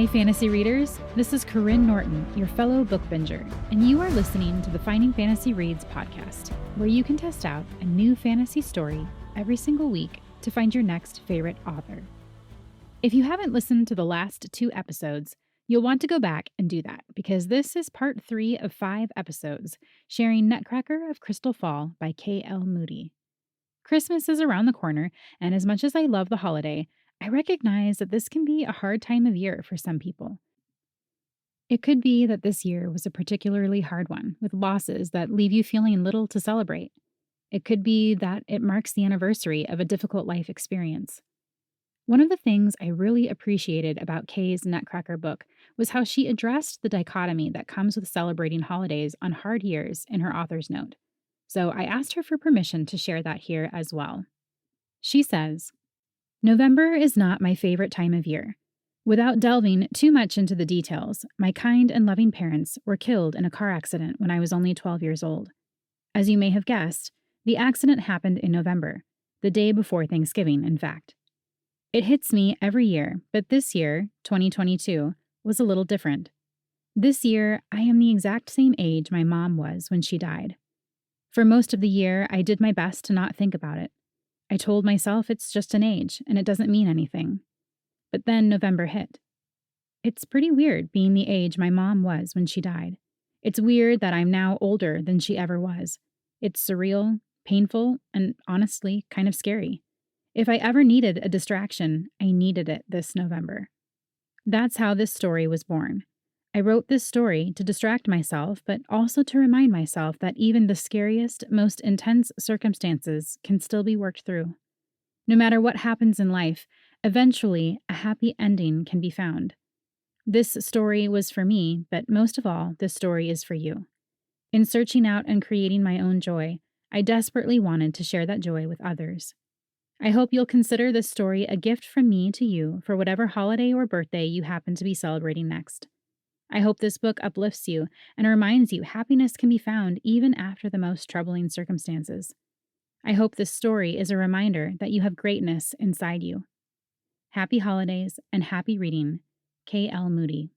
Hi, fantasy readers. This is Karyne Norton, your fellow book binger, and you are listening to the Finding Fantasy Reads podcast, where you can test out a new fantasy story every single week to find your next favorite author. If you haven't listened to the last 2 episodes, you'll want to go back and do that, because this is part 3 of 5 episodes, sharing Nutcracker of Crystalfall by K.L. Moody. Christmas is around the corner, and as much as I love the holiday, I recognize that this can be a hard time of year for some people. It could be that this year was a particularly hard one, with losses that leave you feeling little to celebrate. It could be that it marks the anniversary of a difficult life experience. One of the things I really appreciated about Kay's Nutcracker book was how she addressed the dichotomy that comes with celebrating holidays on hard years in her author's note. So I asked her for permission to share that here as well. She says, "November is not my favorite time of year. Without delving too much into the details, my kind and loving parents were killed in a car accident when I was only 12 years old. As you may have guessed, the accident happened in November, the day before Thanksgiving, in fact. It hits me every year, but this year, 2022, was a little different. This year, I am the exact same age my mom was when she died. For most of the year, I did my best to not think about it. I told myself it's just an age and it doesn't mean anything. But then November hit. It's pretty weird being the age my mom was when she died. It's weird that I'm now older than she ever was. It's surreal, painful, and honestly kind of scary. If I ever needed a distraction, I needed it this November. That's how this story was born. I wrote this story to distract myself, but also to remind myself that even the scariest, most intense circumstances can still be worked through. No matter what happens in life, eventually a happy ending can be found. This story was for me, but most of all, this story is for you. In searching out and creating my own joy, I desperately wanted to share that joy with others. I hope you'll consider this story a gift from me to you for whatever holiday or birthday you happen to be celebrating next. I hope this book uplifts you and reminds you happiness can be found even after the most troubling circumstances. I hope this story is a reminder that you have greatness inside you. Happy holidays and happy reading, K.L. Moody."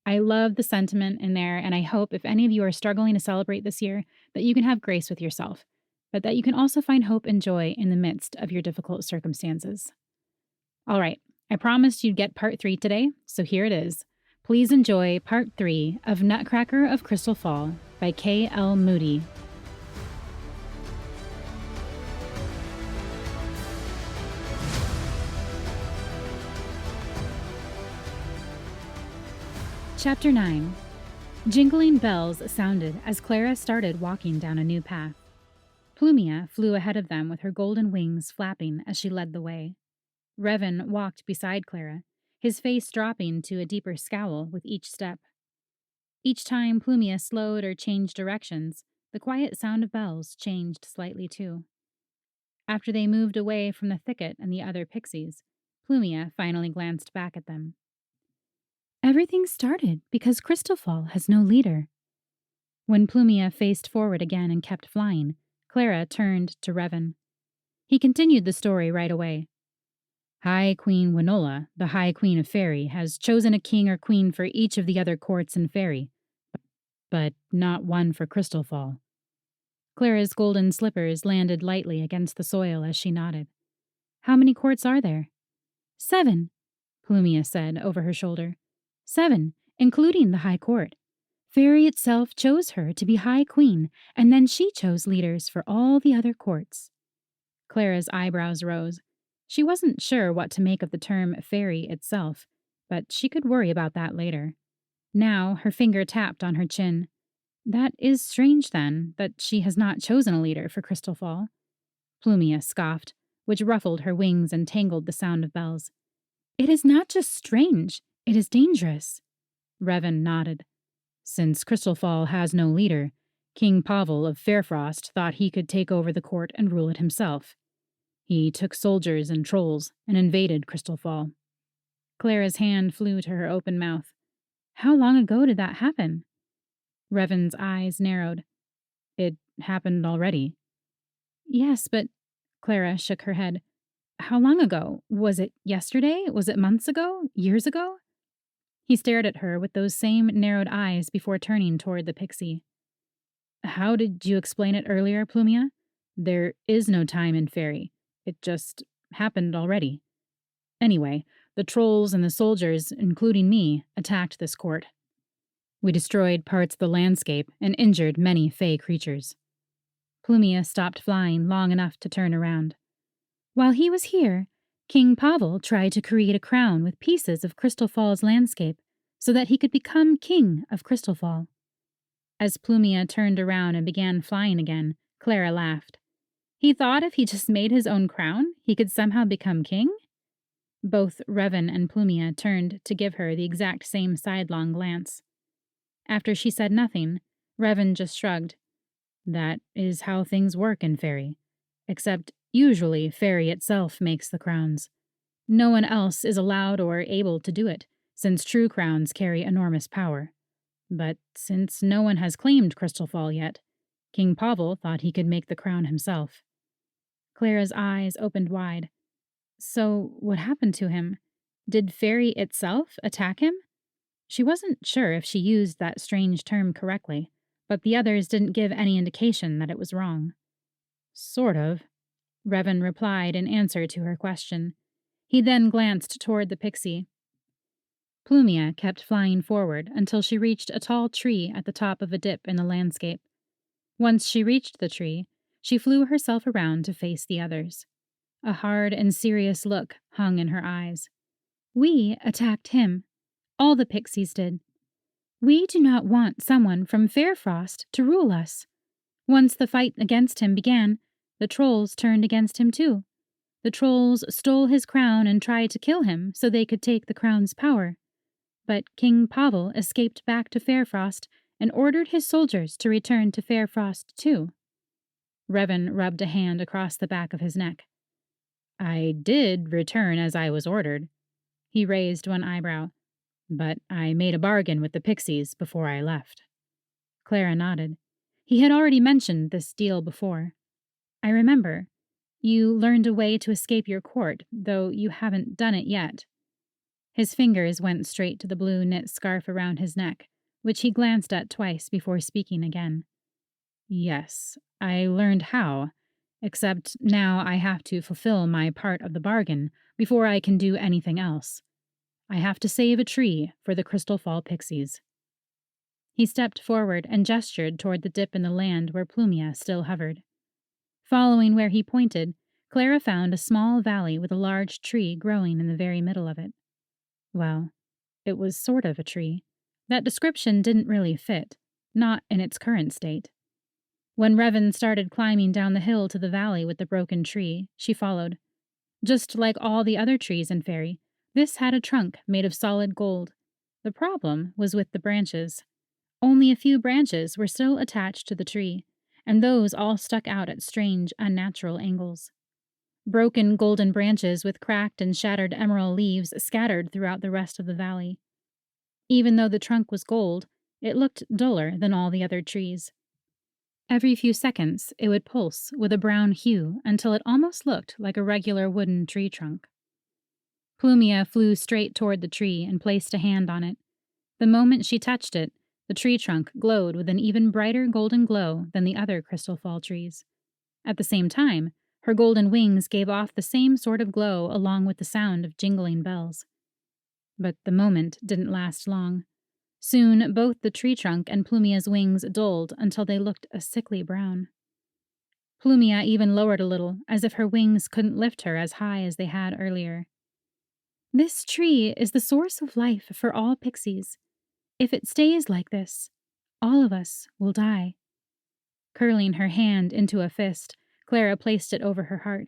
I love the sentiment in there, and I hope if any of you are struggling to celebrate this year, that you can have grace with yourself, but that you can also find hope and joy in the midst of your difficult circumstances. All right, I promised you'd get part 3 today, so here it is. Please enjoy part 3 of Nutcracker of Crystalfall by K.L. Moody. Chapter 9. Jingling bells sounded as Clara started walking down a new path. Plumia flew ahead of them with her golden wings flapping as she led the way. Revan walked beside Clara, his face dropping to a deeper scowl with each step. Each time Plumia slowed or changed directions, the quiet sound of bells changed slightly too. After they moved away from the thicket and the other pixies, Plumia finally glanced back at them. "Everything started because Crystalfall has no leader." When Plumia faced forward again and kept flying, Clara turned to Revan. He continued the story right away. "High Queen Winola, the High Queen of Faerie, has chosen a king or queen for each of the other courts in Faerie, but not one for Crystalfall." Clara's golden slippers landed lightly against the soil as she nodded. "How many courts are there?" "7, Plumia said over her shoulder. 7, including the High Court. Faerie itself chose her to be High Queen, and then she chose leaders for all the other courts." Clara's eyebrows rose. She wasn't sure what to make of the term faerie itself, but she could worry about that later. Now her finger tapped on her chin. "That is strange, then, that she has not chosen a leader for Crystalfall." Plumia scoffed, which ruffled her wings and tangled the sound of bells. "It is not just strange, it is dangerous." Revan nodded. "Since Crystalfall has no leader, King Pavel of Fairfrost thought he could take over the court and rule it himself. He took soldiers and trolls and invaded Crystalfall." Clara's hand flew to her open mouth. "How long ago did that happen?" Revan's eyes narrowed. "It happened already." "Yes, but—" Clara shook her head. How long ago? Was it yesterday? Was it months ago? Years ago? He stared at her with those same narrowed eyes before turning toward the pixie. How did you explain it earlier, Plumia? There is no time in faerie. It just happened already. Anyway, the trolls and the soldiers, including me, attacked this court. We destroyed parts of the landscape and injured many fey creatures. Plumia stopped flying long enough to turn around. While he was here, King Pavel tried to create a crown with pieces of Crystalfall's landscape so that he could become king of Crystalfall. As Plumia turned around and began flying again, Clara laughed. He thought if he just made his own crown, he could somehow become king? Both Revan and Plumia turned to give her the exact same sidelong glance. After she said nothing, Revan just shrugged. That is how things work in faerie. Except usually faerie itself makes the crowns. No one else is allowed or able to do it, since true crowns carry enormous power. But since no one has claimed Crystalfall yet, King Pavel thought he could make the crown himself. Clara's eyes opened wide. So what happened to him? Did faerie itself attack him? She wasn't sure if she used that strange term correctly, but the others didn't give any indication that it was wrong. Sort of, Revan replied in answer to her question. He then glanced toward the pixie. Plumia kept flying forward until she reached a tall tree at the top of a dip in the landscape. Once she reached the tree, she flew herself around to face the others. A hard and serious look hung in her eyes. We attacked him. All the pixies did. We do not want someone from Fairfrost to rule us. Once the fight against him began, the trolls turned against him too. The trolls stole his crown and tried to kill him so they could take the crown's power. But King Pavel escaped back to Fairfrost and ordered his soldiers to return to Fairfrost too. Revan rubbed a hand across the back of his neck. I did return as I was ordered. He raised one eyebrow. But I made a bargain with the pixies before I left. Clara nodded. He had already mentioned this deal before. I remember. You learned a way to escape your court, though you haven't done it yet. His fingers went straight to the blue knit scarf around his neck, which he glanced at twice before speaking again. Yes, I learned how, except now I have to fulfill my part of the bargain before I can do anything else. I have to save a tree for the Crystalfall pixies. He stepped forward and gestured toward the dip in the land where Plumia still hovered. Following where he pointed, Clara found a small valley with a large tree growing in the very middle of it. Well, it was sort of a tree. That description didn't really fit, not in its current state. When Revan started climbing down the hill to the valley with the broken tree, she followed. Just like all the other trees in faerie, this had a trunk made of solid gold. The problem was with the branches. Only a few branches were still attached to the tree, and those all stuck out at strange, unnatural angles. Broken golden branches with cracked and shattered emerald leaves scattered throughout the rest of the valley. Even though the trunk was gold, it looked duller than all the other trees. Every few seconds, it would pulse with a brown hue until it almost looked like a regular wooden tree trunk. Plumia flew straight toward the tree and placed a hand on it. The moment she touched it, the tree trunk glowed with an even brighter golden glow than the other Crystalfall trees. At the same time, her golden wings gave off the same sort of glow along with the sound of jingling bells. But the moment didn't last long. Soon, both the tree trunk and Plumia's wings dulled until they looked a sickly brown. Plumia even lowered a little, as if her wings couldn't lift her as high as they had earlier. This tree is the source of life for all pixies. If it stays like this, all of us will die. Curling her hand into a fist, Clara placed it over her heart.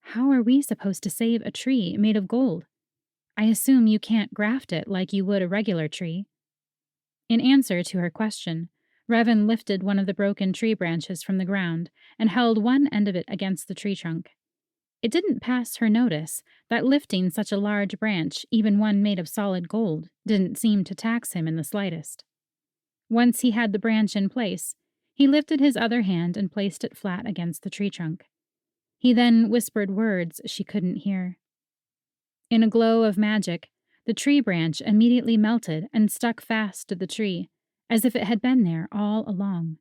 How are we supposed to save a tree made of gold? I assume you can't graft it like you would a regular tree. In answer to her question, Revan lifted one of the broken tree branches from the ground and held one end of it against the tree trunk. It didn't pass her notice that lifting such a large branch, even one made of solid gold, didn't seem to tax him in the slightest. Once he had the branch in place, he lifted his other hand and placed it flat against the tree trunk. He then whispered words she couldn't hear. In a glow of magic, the tree branch immediately melted and stuck fast to the tree, as if it had been there all along.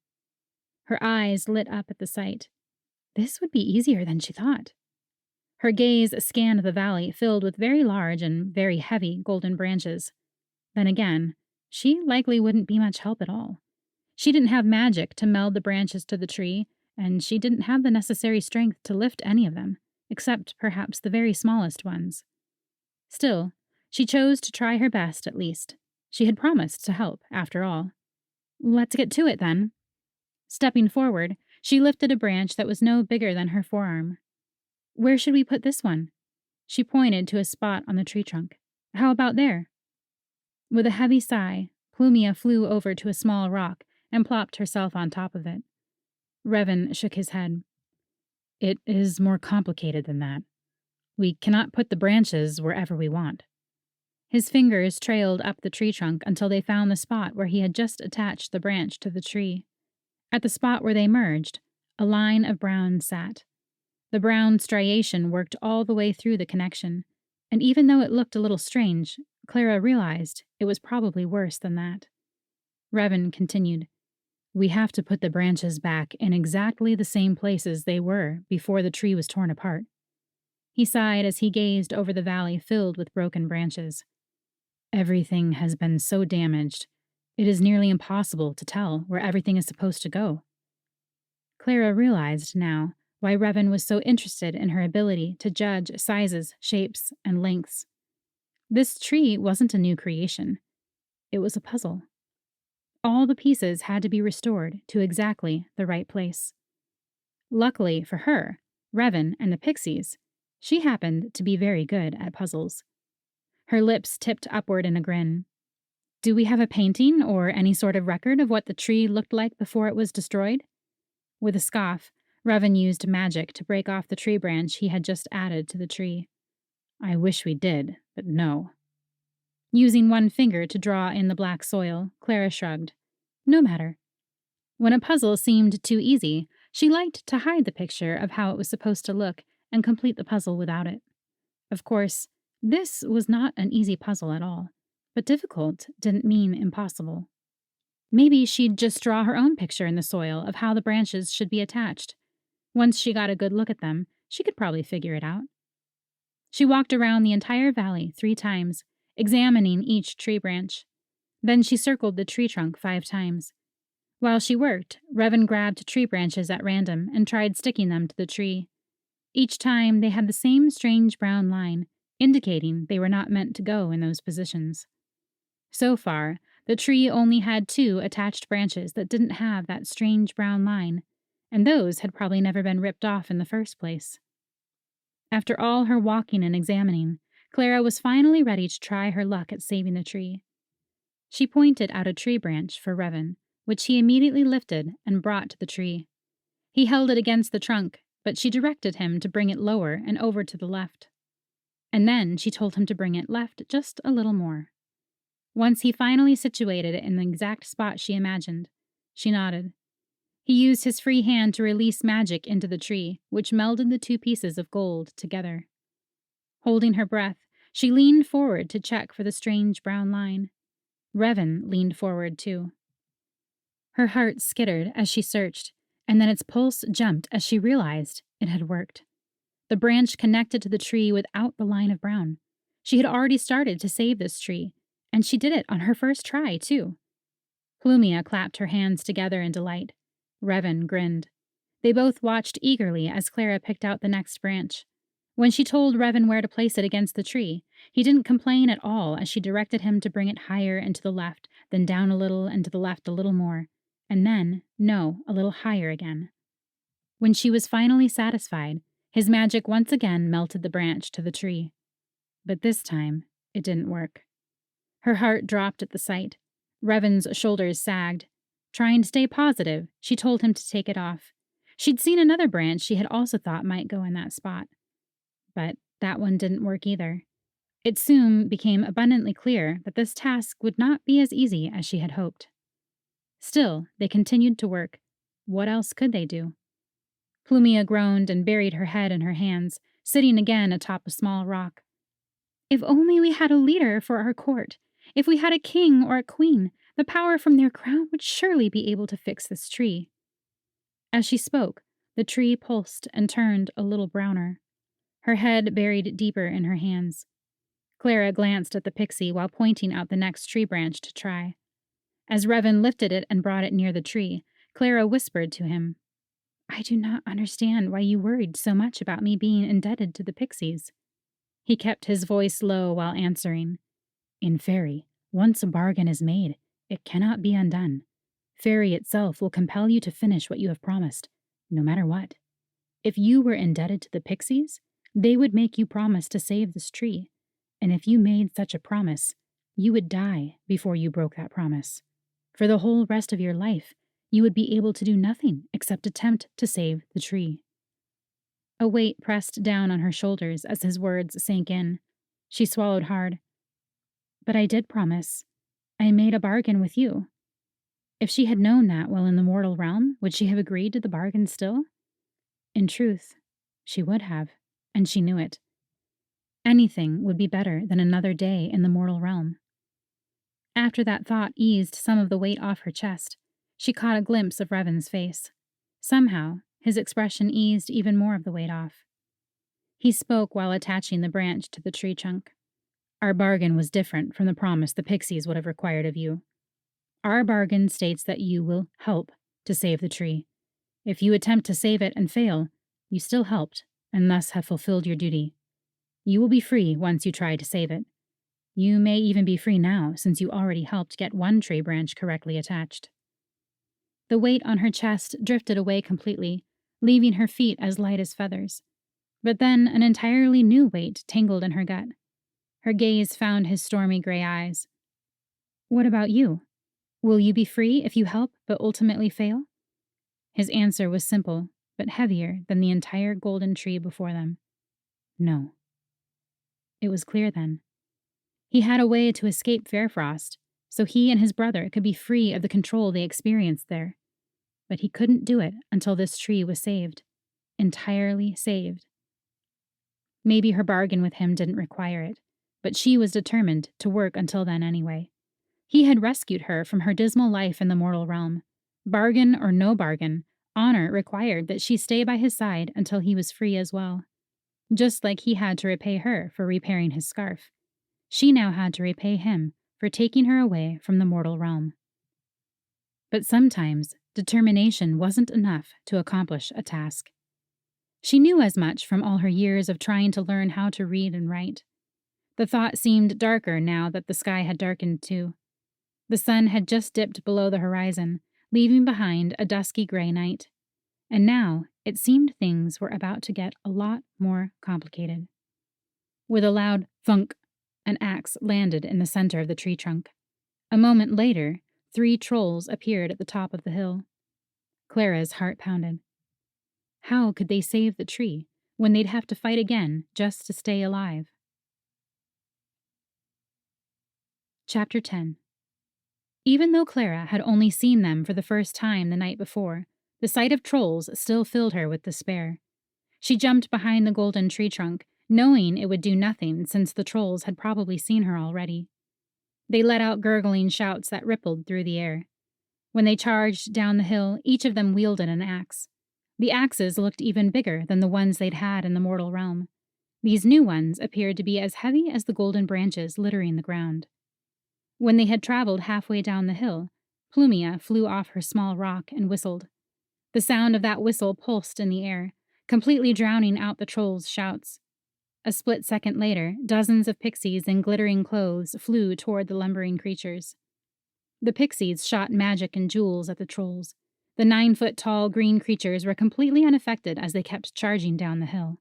Her eyes lit up at the sight. This would be easier than she thought. Her gaze scanned the valley filled with very large and very heavy golden branches. Then again, she likely wouldn't be much help at all. She didn't have magic to meld the branches to the tree, and she didn't have the necessary strength to lift any of them, except perhaps the very smallest ones. Still, she chose to try her best at least. She had promised to help, after all. Let's get to it, then. Stepping forward, she lifted a branch that was no bigger than her forearm. Where should we put this one? She pointed to a spot on the tree trunk. How about there? With a heavy sigh, Plumia flew over to a small rock and plopped herself on top of it. Revan shook his head. It is more complicated than that. We cannot put the branches wherever we want. His fingers trailed up the tree trunk until they found the spot where he had just attached the branch to the tree. At the spot where they merged, a line of brown sat. The brown striation worked all the way through the connection, and even though it looked a little strange, Clara realized it was probably worse than that. Revan continued, We have to put the branches back in exactly the same places they were before the tree was torn apart. He sighed as he gazed over the valley filled with broken branches. Everything has been so damaged, it is nearly impossible to tell where everything is supposed to go. Clara realized now why Revan was so interested in her ability to judge sizes, shapes, and lengths. This tree wasn't a new creation. It was a puzzle. All the pieces had to be restored to exactly the right place. Luckily for her, Revan and the pixies, she happened to be very good at puzzles. Her lips tipped upward in a grin. Do we have a painting or any sort of record of what the tree looked like before it was destroyed? With a scoff, Revan used magic to break off the tree branch he had just added to the tree. I wish we did, but no. Using one finger to draw in the black soil, Clara shrugged. No matter. When a puzzle seemed too easy, she liked to hide the picture of how it was supposed to look and complete the puzzle without it. Of course, this was not an easy puzzle at all, but difficult didn't mean impossible. Maybe she'd just draw her own picture in the soil of how the branches should be attached. Once she got a good look at them, she could probably figure it out. She walked around the entire valley 3 times, examining each tree branch. Then she circled the tree trunk 5 times. While she worked, Revan grabbed tree branches at random and tried sticking them to the tree. Each time they had the same strange brown line, indicating they were not meant to go in those positions. So far, the tree only had 2 attached branches that didn't have that strange brown line, and those had probably never been ripped off in the first place. After all her walking and examining, Clara was finally ready to try her luck at saving the tree. She pointed out a tree branch for Revan, which he immediately lifted and brought to the tree. He held it against the trunk, but she directed him to bring it lower and over to the left. And then she told him to bring it left just a little more. Once he finally situated it in the exact spot she imagined, she nodded. He used his free hand to release magic into the tree, which melded the 2 pieces of gold together. Holding her breath, she leaned forward to check for the strange brown line. Revan leaned forward too. Her heart skittered as she searched, and then its pulse jumped as she realized it had worked. The branch connected to the tree without the line of brown. She had already started to save this tree, and she did it on her first try, too. Plumia clapped her hands together in delight. Revan grinned. They both watched eagerly as Clara picked out the next branch. When she told Revan where to place it against the tree, he didn't complain at all as she directed him to bring it higher and to the left, then down a little and to the left a little more, and then, no, a little higher again. When she was finally satisfied, his magic once again melted the branch to the tree. But this time, it didn't work. Her heart dropped at the sight. Revan's shoulders sagged. Trying to stay positive, she told him to take it off. She'd seen another branch she had also thought might go in that spot. But that one didn't work either. It soon became abundantly clear that this task would not be as easy as she had hoped. Still, they continued to work. What else could they do? Plumia groaned and buried her head in her hands, sitting again atop a small rock. If only we had a leader for our court. If we had a king or a queen, the power from their crown would surely be able to fix this tree. As she spoke, the tree pulsed and turned a little browner, her head buried deeper in her hands. Clara glanced at the pixie while pointing out the next tree branch to try. As Revan lifted it and brought it near the tree, Clara whispered to him, I do not understand why you worried so much about me being indebted to the pixies. He kept his voice low while answering. In faerie, once a bargain is made, it cannot be undone. Faerie itself will compel you to finish what you have promised, no matter what. If you were indebted to the pixies, they would make you promise to save this tree, and if you made such a promise, you would die before you broke that promise. For the whole rest of your life, you would be able to do nothing except attempt to save the tree. A weight pressed down on her shoulders as his words sank in. She swallowed hard. But I did promise. I made a bargain with you. If she had known that while in the mortal realm, would she have agreed to the bargain still? In truth, she would have, and she knew it. Anything would be better than another day in the mortal realm. After that thought eased some of the weight off her chest, she caught a glimpse of Revan's face. Somehow, his expression eased even more of the weight off. He spoke while attaching the branch to the tree trunk. Our bargain was different from the promise the pixies would have required of you. Our bargain states that you will help to save the tree. If you attempt to save it and fail, you still helped, and thus have fulfilled your duty. You will be free once you try to save it. You may even be free now, since you already helped get one tree branch correctly attached. The weight on her chest drifted away completely, leaving her feet as light as feathers. But then an entirely new weight tangled in her gut. Her gaze found his stormy gray eyes. What about you? Will you be free if you help but ultimately fail? His answer was simple, but heavier than the entire golden tree before them. No. It was clear then. He had a way to escape Fairfrost, so he and his brother could be free of the control they experienced there. But he couldn't do it until this tree was saved. Entirely saved. Maybe her bargain with him didn't require it, but she was determined to work until then anyway. He had rescued her from her dismal life in the mortal realm. Bargain or no bargain, honor required that she stay by his side until he was free as well. Just like he had to repay her for repairing his scarf. She now had to repay him for taking her away from the mortal realm. But sometimes, determination wasn't enough to accomplish a task. She knew as much from all her years of trying to learn how to read and write. The thought seemed darker now that the sky had darkened too. The sun had just dipped below the horizon, leaving behind a dusky gray night. And now it seemed things were about to get a lot more complicated. With a loud thunk, an axe landed in the center of the tree trunk. A moment later, 3 trolls appeared at the top of the hill. Clara's heart pounded. How could they save the tree when they'd have to fight again just to stay alive? Chapter 10. Even though Clara had only seen them for the first time the night before, the sight of trolls still filled her with despair. She jumped behind the golden tree trunk, knowing it would do nothing since the trolls had probably seen her already. They let out gurgling shouts that rippled through the air. When they charged down the hill, each of them wielded an axe. The axes looked even bigger than the ones they'd had in the mortal realm. These new ones appeared to be as heavy as the golden branches littering the ground. When they had traveled halfway down the hill, Plumia flew off her small rock and whistled. The sound of that whistle pulsed in the air, completely drowning out the trolls' shouts. A split second later, dozens of pixies in glittering clothes flew toward the lumbering creatures. The pixies shot magic and jewels at the trolls. The 9-foot-tall green creatures were completely unaffected as they kept charging down the hill.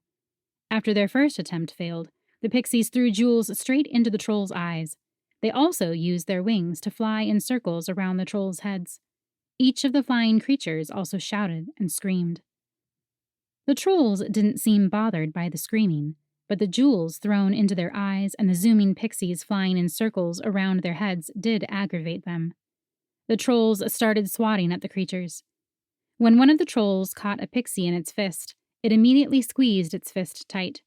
After their first attempt failed, the pixies threw jewels straight into the trolls' eyes. They also used their wings to fly in circles around the trolls' heads. Each of the flying creatures also shouted and screamed. The trolls didn't seem bothered by the screaming, but the jewels thrown into their eyes and the zooming pixies flying in circles around their heads did aggravate them. The trolls started swatting at the creatures. When one of the trolls caught a pixie in its fist, it immediately squeezed its fist tight.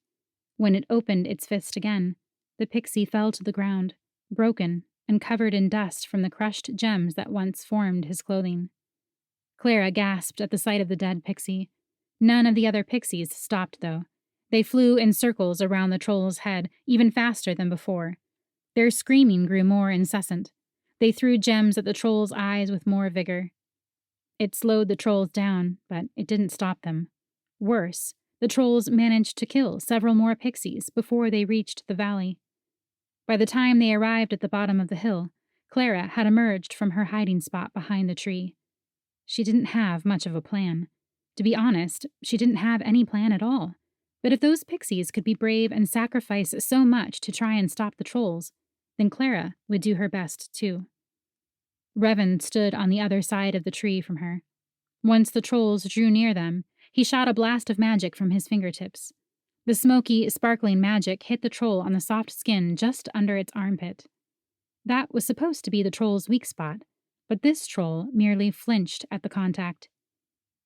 When it opened its fist again, the pixie fell to the ground, broken and covered in dust from the crushed gems that once formed his clothing. Clara gasped at the sight of the dead pixie. None of the other pixies stopped, though. They flew in circles around the troll's head, even faster than before. Their screaming grew more incessant. They threw gems at the troll's eyes with more vigor. It slowed the trolls down, but it didn't stop them. Worse, the trolls managed to kill several more pixies before they reached the valley. By the time they arrived at the bottom of the hill, Clara had emerged from her hiding spot behind the tree. She didn't have much of a plan. To be honest, she didn't have any plan at all. But if those pixies could be brave and sacrifice so much to try and stop the trolls, then Clara would do her best too. Revan stood on the other side of the tree from her. Once the trolls drew near them, he shot a blast of magic from his fingertips. The smoky, sparkling magic hit the troll on the soft skin just under its armpit. That was supposed to be the troll's weak spot, but this troll merely flinched at the contact.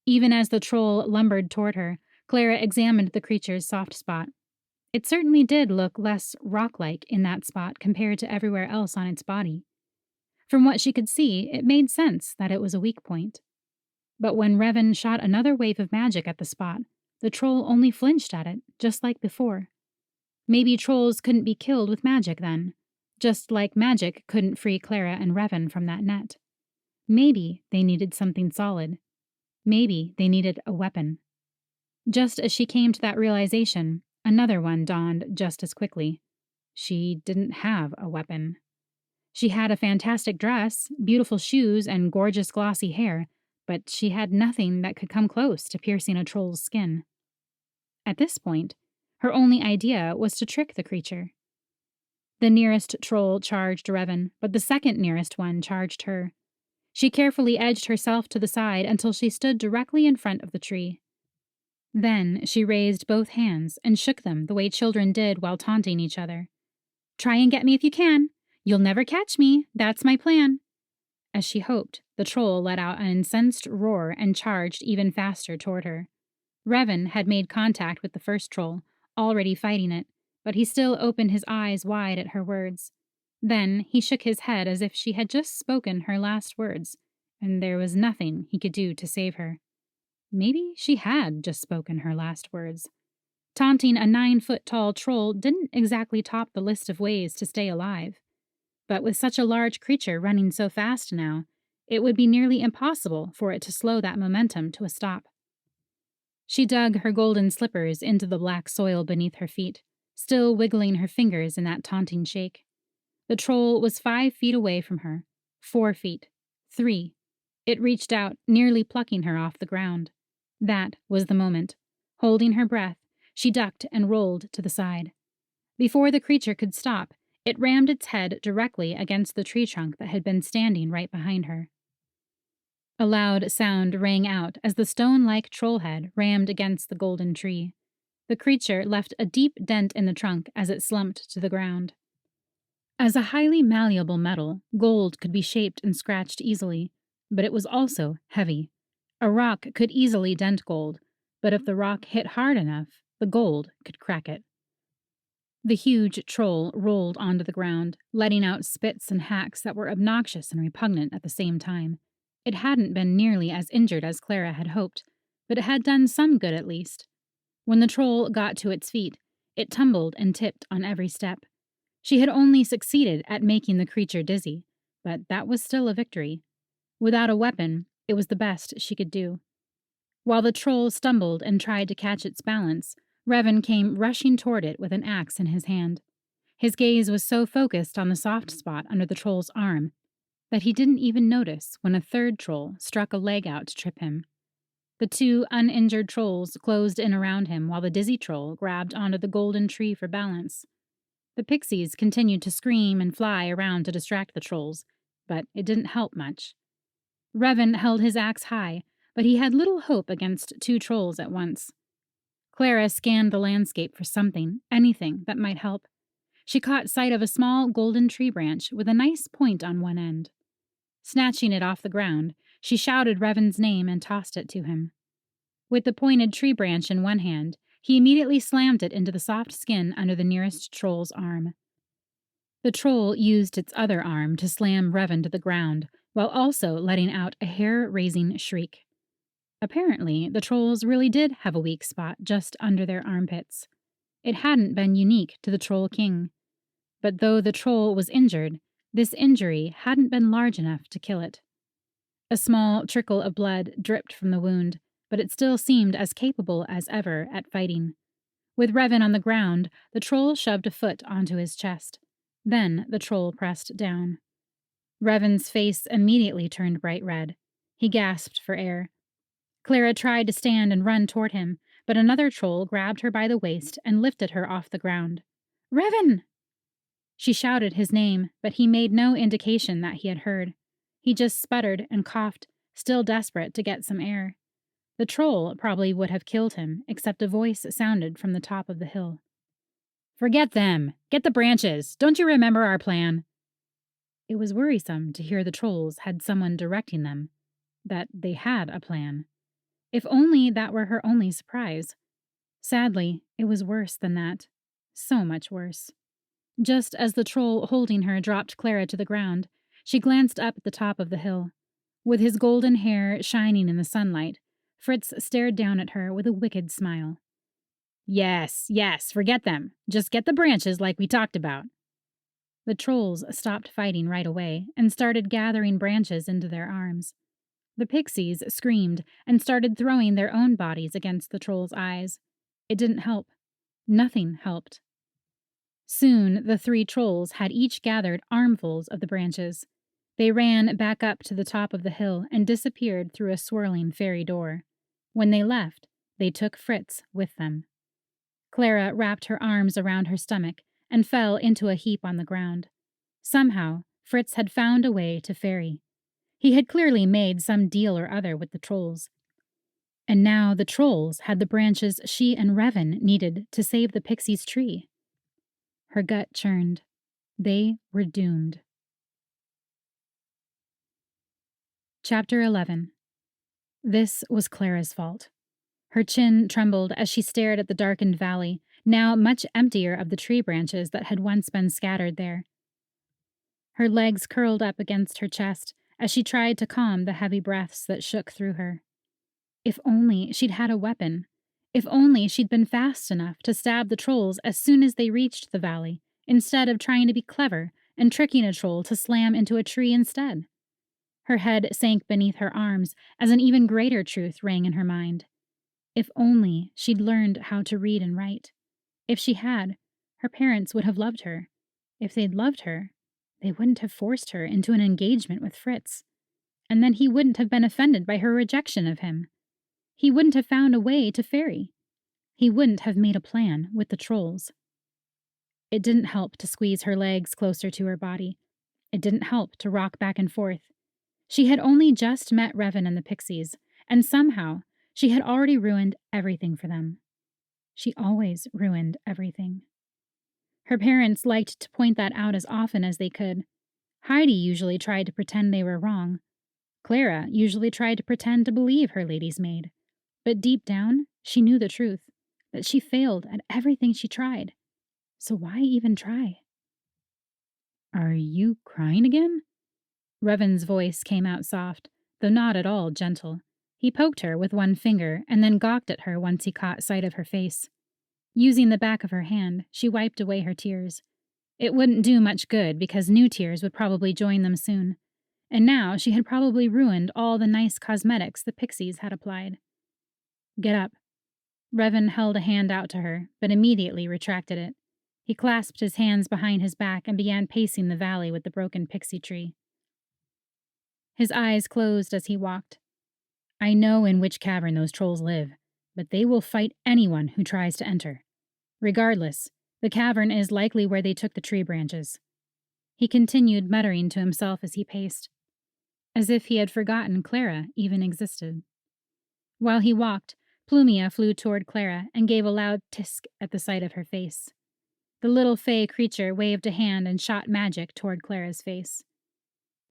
Even as the troll lumbered toward her, Clara examined the creature's soft spot. It certainly did look less rock-like in that spot compared to everywhere else on its body. From what she could see, it made sense that it was a weak point. But when Revan shot another wave of magic at the spot, the troll only flinched at it, just like before. Maybe trolls couldn't be killed with magic then, just like magic couldn't free Clara and Revan from that net. Maybe they needed something solid. Maybe they needed a weapon. Just as she came to that realization, another one dawned just as quickly. She didn't have a weapon. She had a fantastic dress, beautiful shoes, and gorgeous glossy hair, but she had nothing that could come close to piercing a troll's skin. At this point, her only idea was to trick the creature. The nearest troll charged Revan, but the second nearest one charged her. She carefully edged herself to the side until she stood directly in front of the tree. Then she raised both hands and shook them the way children did while taunting each other. "Try and get me if you can. You'll never catch me. That's my plan." As she hoped, the troll let out an incensed roar and charged even faster toward her. Revan had made contact with the first troll, already fighting it, but he still opened his eyes wide at her words. Then he shook his head as if she had just spoken her last words, and there was nothing he could do to save her. Maybe she had just spoken her last words. Taunting a 9-foot-tall troll didn't exactly top the list of ways to stay alive. But with such a large creature running so fast now, it would be nearly impossible for it to slow that momentum to a stop. She dug her golden slippers into the black soil beneath her feet, still wiggling her fingers in that taunting shake. The troll was 5 feet away from her, 4 feet, 3. It reached out, nearly plucking her off the ground. That was the moment. Holding her breath, she ducked and rolled to the side. Before the creature could stop, it rammed its head directly against the tree trunk that had been standing right behind her. A loud sound rang out as the stone-like troll head rammed against the golden tree. The creature left a deep dent in the trunk as it slumped to the ground. As a highly malleable metal, gold could be shaped and scratched easily, but it was also heavy. A rock could easily dent gold, but if the rock hit hard enough, the gold could crack it. The huge troll rolled onto the ground, letting out spits and hacks that were obnoxious and repugnant at the same time. It hadn't been nearly as injured as Clara had hoped, but it had done some good at least. When the troll got to its feet, it tumbled and tipped on every step. She had only succeeded at making the creature dizzy, but that was still a victory. Without a weapon, it was the best she could do. While the troll stumbled and tried to catch its balance, Revan came rushing toward it with an axe in his hand. His gaze was so focused on the soft spot under the troll's arm that he didn't even notice when a third troll struck a leg out to trip him. The 2 uninjured trolls closed in around him while the dizzy troll grabbed onto the golden tree for balance. The pixies continued to scream and fly around to distract the trolls, but it didn't help much. Revan held his axe high, but he had little hope against 2 trolls at once. Clara scanned the landscape for something, anything, that might help. She caught sight of a small golden tree branch with a nice point on one end. Snatching it off the ground, She shouted Revan's name and tossed it to him. With the pointed tree branch in one hand, he immediately slammed it into the soft skin under the nearest troll's arm. The troll used its other arm to slam Revan to the ground, while also letting out a hair-raising shriek. Apparently, the trolls really did have a weak spot just under their armpits. It hadn't been unique to the Troll King. But though the troll was injured, this injury hadn't been large enough to kill it. A small trickle of blood dripped from the wound, but it still seemed as capable as ever at fighting. With Revan on the ground, the troll shoved a foot onto his chest. Then the troll pressed down. Revan's face immediately turned bright red. He gasped for air. Clara tried to stand and run toward him, but another troll grabbed her by the waist and lifted her off the ground. "Revan!" She shouted his name, but he made no indication that he had heard. He just sputtered and coughed, still desperate to get some air. The troll probably would have killed him, except a voice sounded from the top of the hill. "Forget them! Get the branches! Don't you remember our plan?" It was worrisome to hear the trolls had someone directing them, that they had a plan. If only that were her only surprise. Sadly, it was worse than that. So much worse. Just as the troll holding her dropped Clara to the ground, she glanced up at the top of the hill. With his golden hair shining in the sunlight, Fritz stared down at her with a wicked smile. Yes, forget them. Just get the branches like we talked about." The trolls stopped fighting right away and started gathering branches into their arms. The pixies screamed and started throwing their own bodies against the troll's eyes. It didn't help. Nothing helped. Soon the three trolls had each gathered armfuls of the branches. They ran back up to the top of the hill and disappeared through a swirling fairy door. When they left, they took Fritz with them. Clara wrapped her arms around her stomach and fell into a heap on the ground. Somehow, Fritz had found a way to faerie. He had clearly made some deal or other with the trolls. And now the trolls had the branches she and Revan needed to save the pixie's tree. Her gut churned. They were doomed. Chapter 11. This was Clara's fault. Her chin trembled as she stared at the darkened valley, now much emptier of the tree branches that had once been scattered there. Her legs curled up against her chest as she tried to calm the heavy breaths that shook through her. If only she'd had a weapon. If only she'd been fast enough to stab the trolls as soon as they reached the valley, instead of trying to be clever and tricking a troll to slam into a tree instead. Her head sank beneath her arms as an even greater truth rang in her mind. If only she'd learned how to read and write. If she had, her parents would have loved her. If they'd loved her, they wouldn't have forced her into an engagement with Fritz. And then he wouldn't have been offended by her rejection of him. He wouldn't have found a way to faerie. He wouldn't have made a plan with the trolls. It didn't help to squeeze her legs closer to her body. It didn't help to rock back and forth. She had only just met Revan and the pixies, and somehow she had already ruined everything for them. She always ruined everything. Her parents liked to point that out as often as they could. Heidi usually tried to pretend they were wrong. Clara usually tried to pretend to believe her lady's maid. But deep down, she knew the truth, that she failed at everything she tried. So why even try? "Are you crying again?" Revan's voice came out soft, though not at all gentle. He poked her with one finger and then gawked at her once he caught sight of her face. Using the back of her hand, she wiped away her tears. It wouldn't do much good because new tears would probably join them soon. And now she had probably ruined all the nice cosmetics the pixies had applied. "Get up." Revan held a hand out to her, but immediately retracted it. He clasped his hands behind his back and began pacing the valley with the broken pixie tree. His eyes closed as he walked. "I know in which cavern those trolls live, but they will fight anyone who tries to enter. Regardless, the cavern is likely where they took the tree branches." He continued muttering to himself as he paced, as if he had forgotten Clara even existed. While he walked, Plumia flew toward Clara and gave a loud tisk at the sight of her face. The little fey creature waved a hand and shot magic toward Clara's face.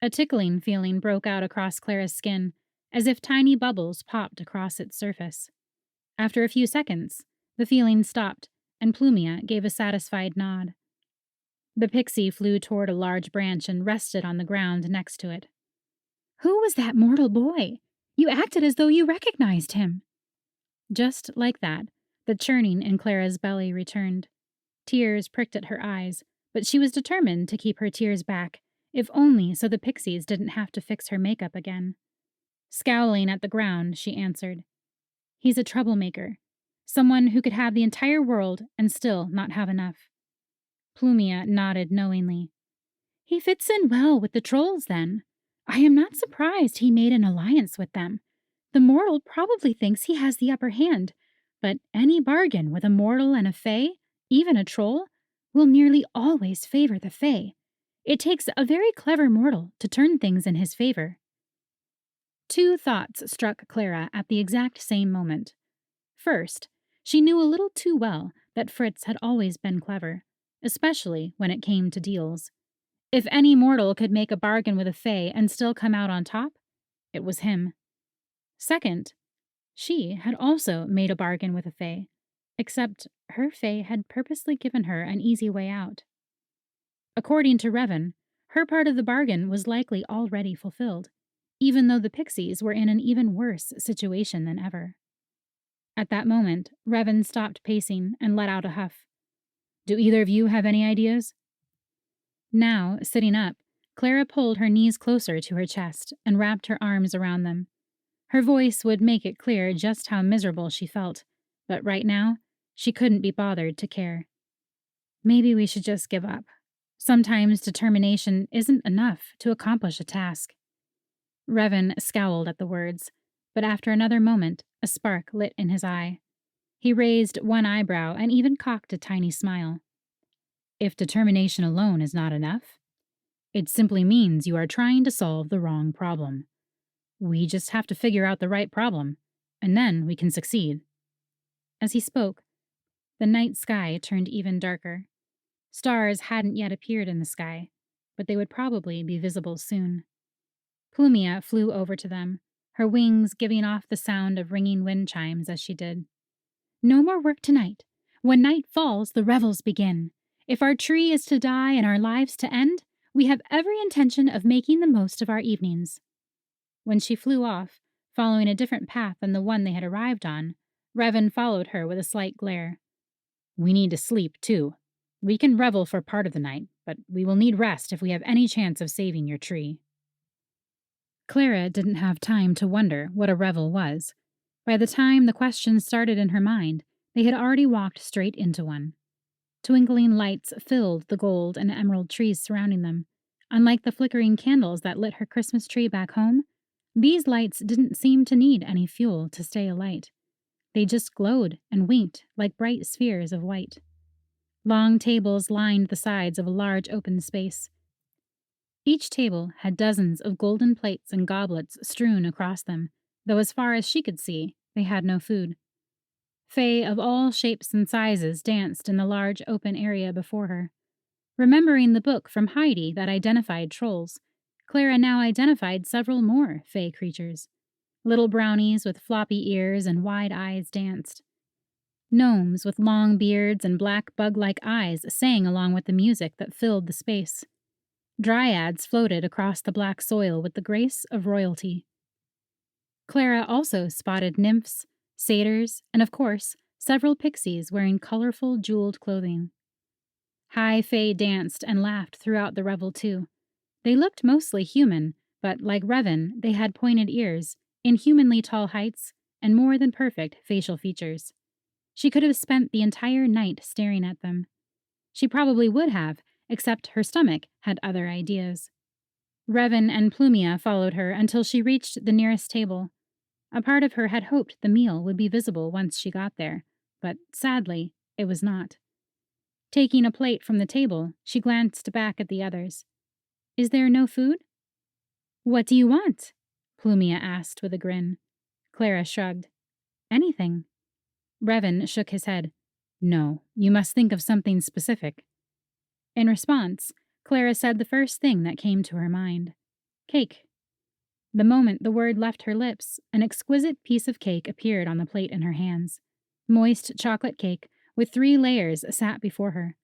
A tickling feeling broke out across Clara's skin, as if tiny bubbles popped across its surface. After a few seconds, the feeling stopped, and Plumia gave a satisfied nod. The pixie flew toward a large branch and rested on the ground next to it. "Who was that mortal boy? You acted as though you recognized him." Just like that, the churning in Clara's belly returned. Tears pricked at her eyes, but she was determined to keep her tears back, if only so the pixies didn't have to fix her makeup again. Scowling at the ground, she answered, "He's a troublemaker. Someone who could have the entire world and still not have enough." Plumia nodded knowingly. "He fits in well with the trolls, then. I am not surprised he made an alliance with them. The mortal probably thinks he has the upper hand, but any bargain with a mortal and a fae, even a troll, will nearly always favor the fae. It takes a very clever mortal to turn things in his favor." Two thoughts struck Clara at the exact same moment. First, she knew a little too well that Fritz had always been clever, especially when it came to deals. If any mortal could make a bargain with a fae and still come out on top, it was him. Second, she had also made a bargain with a fae, except her fae had purposely given her an easy way out. According to Revan, her part of the bargain was likely already fulfilled, even though the pixies were in an even worse situation than ever. At that moment, Revan stopped pacing and let out a huff. "Do either of you have any ideas?" Now, sitting up, Clara pulled her knees closer to her chest and wrapped her arms around them. Her voice would make it clear just how miserable she felt, but right now, she couldn't be bothered to care. "Maybe we should just give up. Sometimes determination isn't enough to accomplish a task." Revan scowled at the words, but after another moment, a spark lit in his eye. He raised one eyebrow and even cocked a tiny smile. "If determination alone is not enough, it simply means you are trying to solve the wrong problem. We just have to figure out the right problem, and then we can succeed." As he spoke, the night sky turned even darker. Stars hadn't yet appeared in the sky, but they would probably be visible soon. Plumia flew over to them, her wings giving off the sound of ringing wind chimes as she did. "No more work tonight. When night falls, the revels begin. If our tree is to die and our lives to end, we have every intention of making the most of our evenings." When she flew off, following a different path than the one they had arrived on, Revan followed her with a slight glare. "We need to sleep, too. We can revel for part of the night, but we will need rest if we have any chance of saving your tree." Clara didn't have time to wonder what a revel was. By the time the question started in her mind, they had already walked straight into one. Twinkling lights filled the gold and emerald trees surrounding them. Unlike the flickering candles that lit her Christmas tree back home, these lights didn't seem to need any fuel to stay alight. They just glowed and winked like bright spheres of white. Long tables lined the sides of a large open space. Each table had dozens of golden plates and goblets strewn across them, though as far as she could see, they had no food. Fae of all shapes and sizes danced in the large open area before her. Remembering the book from Heidi that identified trolls, Clara now identified several more fae creatures. Little brownies with floppy ears and wide eyes danced. Gnomes with long beards and black bug-like eyes sang along with the music that filled the space. Dryads floated across the black soil with the grace of royalty. Clara also spotted nymphs, satyrs, and of course, several pixies wearing colorful jeweled clothing. High fae danced and laughed throughout the revel too. They looked mostly human, but like Revan, they had pointed ears, inhumanly tall heights, and more than perfect facial features. She could have spent the entire night staring at them. She probably would have, except her stomach had other ideas. Revan and Plumia followed her until she reached the nearest table. A part of her had hoped the meal would be visible once she got there, but sadly, it was not. Taking a plate from the table, she glanced back at the others. "Is there no food?" "What do you want?" Plumia asked with a grin. Clara shrugged. "Anything." Revan shook his head. "No, you must think of something specific." In response, Clara said the first thing that came to her mind. Cake. The moment the word left her lips, an exquisite piece of cake appeared on the plate in her hands. Moist chocolate cake with 3 layers sat before her.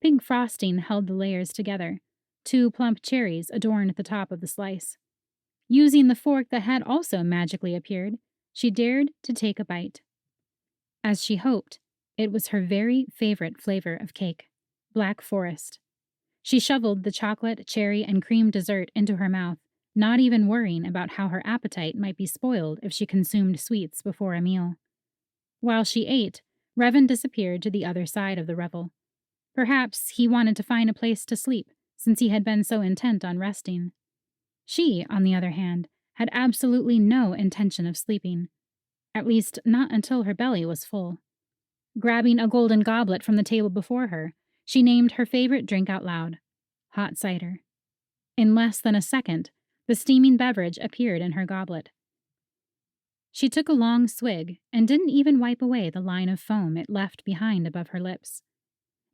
Pink frosting held the layers together. 2 plump cherries adorned the top of the slice. Using the fork that had also magically appeared, she dared to take a bite. As she hoped, it was her very favorite flavor of cake, Black Forest. She shoveled the chocolate, cherry, and cream dessert into her mouth, not even worrying about how her appetite might be spoiled if she consumed sweets before a meal. While she ate, Revan disappeared to the other side of the revel. Perhaps he wanted to find a place to sleep, since he had been so intent on resting. She, on the other hand, had absolutely no intention of sleeping, at least not until her belly was full. Grabbing a golden goblet from the table before her, she named her favorite drink out loud, hot cider. In less than a second, the steaming beverage appeared in her goblet. She took a long swig and didn't even wipe away the line of foam it left behind above her lips.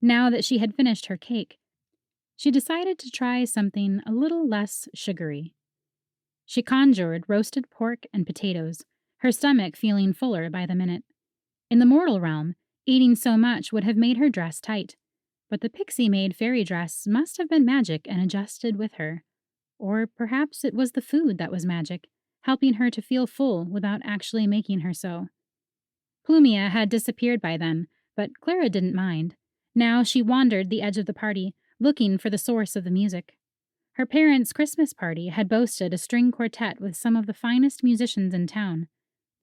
Now that she had finished her cake, she decided to try something a little less sugary. She conjured roasted pork and potatoes, her stomach feeling fuller by the minute. In the mortal realm, eating so much would have made her dress tight, but the pixie-made fairy dress must have been magic and adjusted with her. Or perhaps it was the food that was magic, helping her to feel full without actually making her so. Plumia had disappeared by then, but Clara didn't mind. Now she wandered the edge of the party, looking for the source of the music. Her parents' Christmas party had boasted a string quartet with some of the finest musicians in town,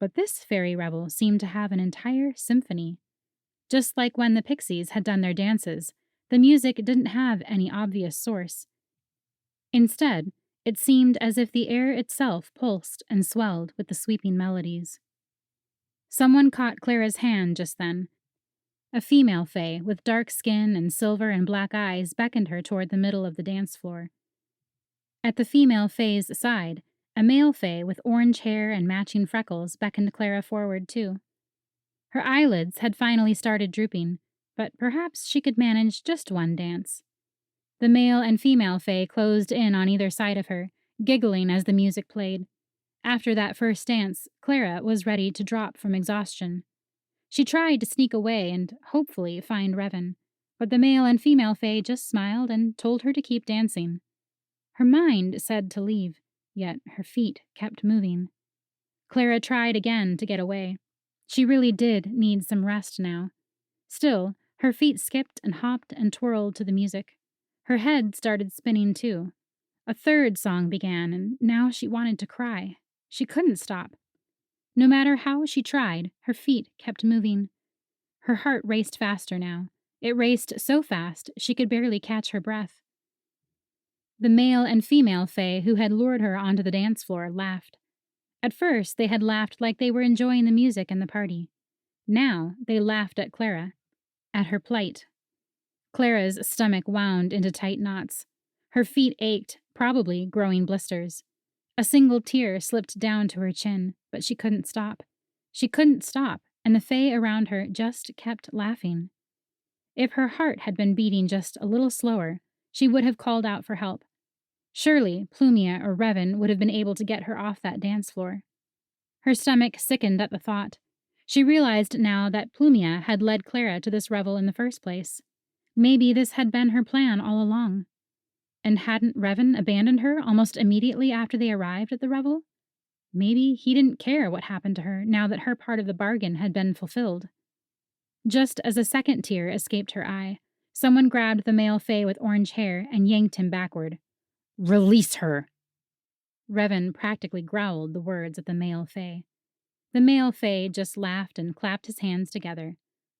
but this fairy revel seemed to have an entire symphony. Just like when the pixies had done their dances, the music didn't have any obvious source. Instead, it seemed as if the air itself pulsed and swelled with the sweeping melodies. Someone caught Clara's hand just then. A female fae with dark skin and silver and black eyes beckoned her toward the middle of the dance floor. At the female fae's side, a male fae with orange hair and matching freckles beckoned Clara forward too. Her eyelids had finally started drooping, but perhaps she could manage just one dance. The male and female fae closed in on either side of her, giggling as the music played. After that first dance, Clara was ready to drop from exhaustion. She tried to sneak away and hopefully find Revan, but the male and female fae just smiled and told her to keep dancing. Her mind said to leave, yet her feet kept moving. Clara tried again to get away. She really did need some rest now. Still, her feet skipped and hopped and twirled to the music. Her head started spinning too. A third song began, and now she wanted to cry. She couldn't stop. No matter how she tried, her feet kept moving. Her heart raced faster now. It raced so fast she could barely catch her breath. The male and female fae who had lured her onto the dance floor laughed. At first, they had laughed like they were enjoying the music and the party. Now, they laughed at Clara, at her plight. Clara's stomach wound into tight knots. Her feet ached, probably growing blisters. A single tear slipped down to her chin, but she couldn't stop. She couldn't stop, and the fae around her just kept laughing. If her heart had been beating just a little slower, she would have called out for help. Surely Plumia or Revan would have been able to get her off that dance floor. Her stomach sickened at the thought. She realized now that Plumia had led Clara to this revel in the first place. Maybe this had been her plan all along. And hadn't Revan abandoned her almost immediately after they arrived at the revel? Maybe he didn't care what happened to her now that her part of the bargain had been fulfilled. Just as a second tear escaped her eye, someone grabbed the male fae with orange hair and yanked him backward. "Release her!" Revan practically growled the words at the male fae. The male fae just laughed and clapped his hands together.